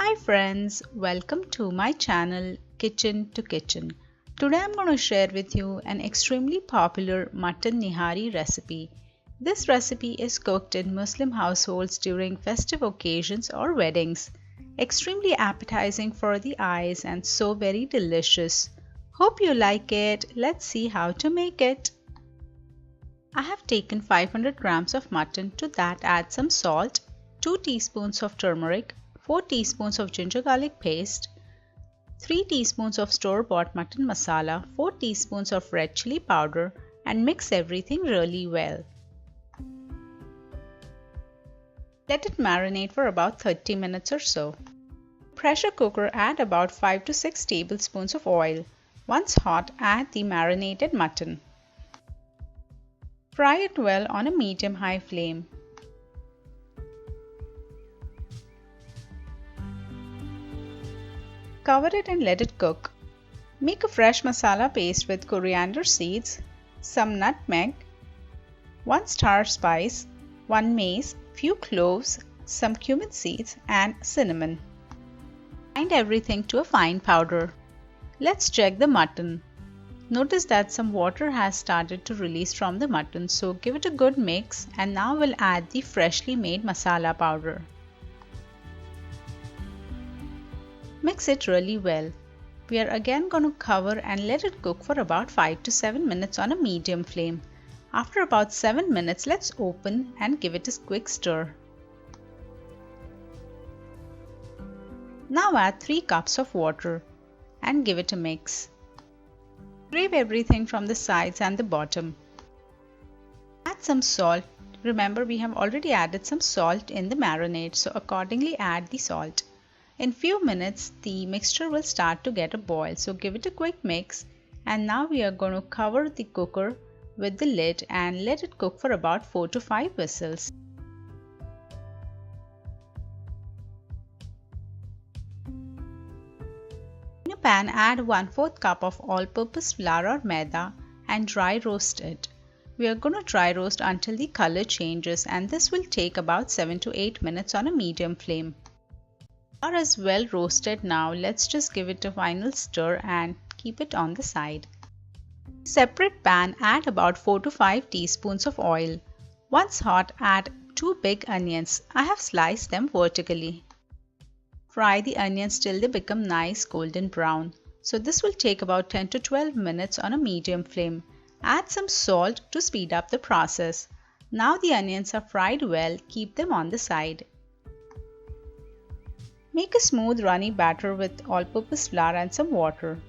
Hi friends, welcome to my channel Kitchen to Kitchen. Today I'm going to share with you an extremely popular Mutton Nihari recipe. This recipe is cooked in Muslim households during festive occasions or weddings. Extremely appetizing for the eyes and so very delicious. Hope you like it. Let's see how to make it. I have taken 500 grams of mutton. To that add some salt, 2 teaspoons of turmeric, 4 teaspoons of ginger garlic paste, 3 teaspoons of store-bought mutton masala, 4 teaspoons of red chili powder, and mix everything really well. Let it marinate for about 30 minutes or so. Pressure cooker, add about 5 to 6 tablespoons of oil. Once hot, add the marinated mutton. Fry it well on a medium-high flame. Cover it and let it cook. Make a fresh masala paste with coriander seeds, some nutmeg, 1 star spice, 1 mace, few cloves, some cumin seeds and cinnamon. Grind everything to a fine powder. Let's check the mutton. Notice that some water has started to release from the mutton, so give it a good mix, and now we'll add the freshly made masala powder. Mix it really well. We are again going to cover and let it cook for about 5 to 7 minutes on a medium flame. After about 7 minutes, let's open and give it a quick stir. Now add 3 cups of water and give it a mix. Scrape everything from the sides and the bottom. Add some salt. Remember, we have already added some salt in the marinade, so accordingly add the salt. In few minutes, the mixture will start to get a boil, so give it a quick mix, and now we are going to cover the cooker with the lid and let it cook for about 4 to 5 whistles. In a pan, add 1/4 cup of all-purpose flour or maida and dry roast it. We are going to dry roast until the color changes, and this will take about 7 to 8 minutes on a medium flame. Flour is well roasted now. Let's just give it a final stir and keep it on the side. Separate pan, add about 4 to 5 teaspoons of oil. Once hot, add 2 big onions. I have sliced them vertically. Fry the onions till they become nice golden brown. So this will take about 10 to 12 minutes on a medium flame. Add some salt to speed up the process. Now the onions are fried well. Keep them on the side. Make a smooth runny batter with all-purpose flour and some water.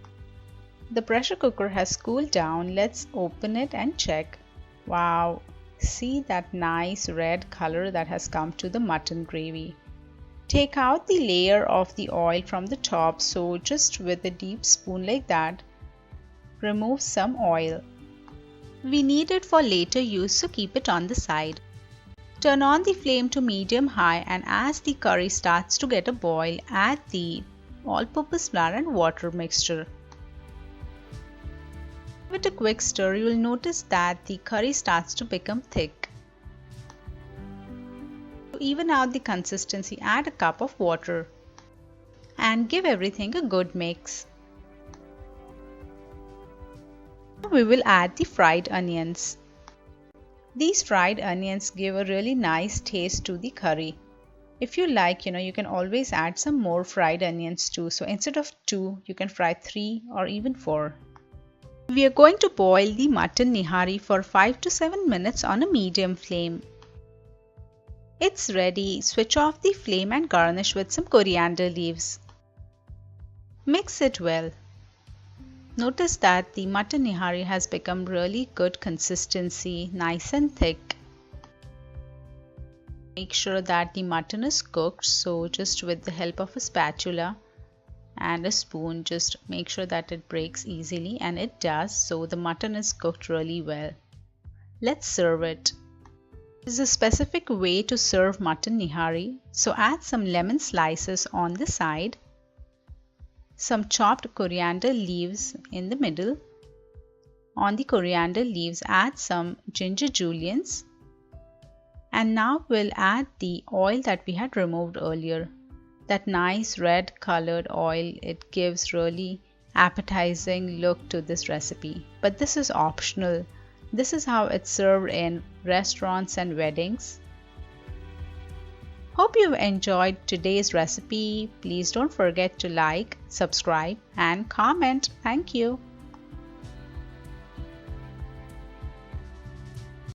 The pressure cooker has cooled down. Let's open it and check. Wow! See that nice red color that has come to the mutton gravy. Take out the layer of the oil from the top, so just with a deep spoon like that, remove some oil. We need it for later use, so keep it on the side. Turn on the flame to medium-high, and as the curry starts to get a boil, add the all-purpose flour and water mixture. Give it a quick stir. You will notice that the curry starts to become thick. To even out the consistency, add a cup of water and give everything a good mix. Now we will add the fried onions. These fried onions give a really nice taste to the curry. If you like, you can always add some more fried onions too. So instead of 2, you can fry 3 or even 4. We are going to boil the mutton nihari for 5 to 7 minutes on a medium flame. It's ready. Switch off the flame and garnish with some coriander leaves. Mix it well. Notice that the mutton nihari has become really good consistency, nice and thick. Make sure that the mutton is cooked, so just with the help of a spatula and a spoon, just make sure that it breaks easily, and it does, so the mutton is cooked really well. Let's serve it. There is a specific way to serve mutton nihari, so add some lemon slices on the side, some chopped coriander leaves in the middle. On the coriander leaves, add some ginger julienne, and now we'll add the oil that we had removed earlier. That nice red colored oil, it gives really appetizing look to this recipe. But this is optional. This is how it's served in restaurants and weddings. Hope you've enjoyed today's recipe. Please don't forget to like, subscribe and comment. Thank you.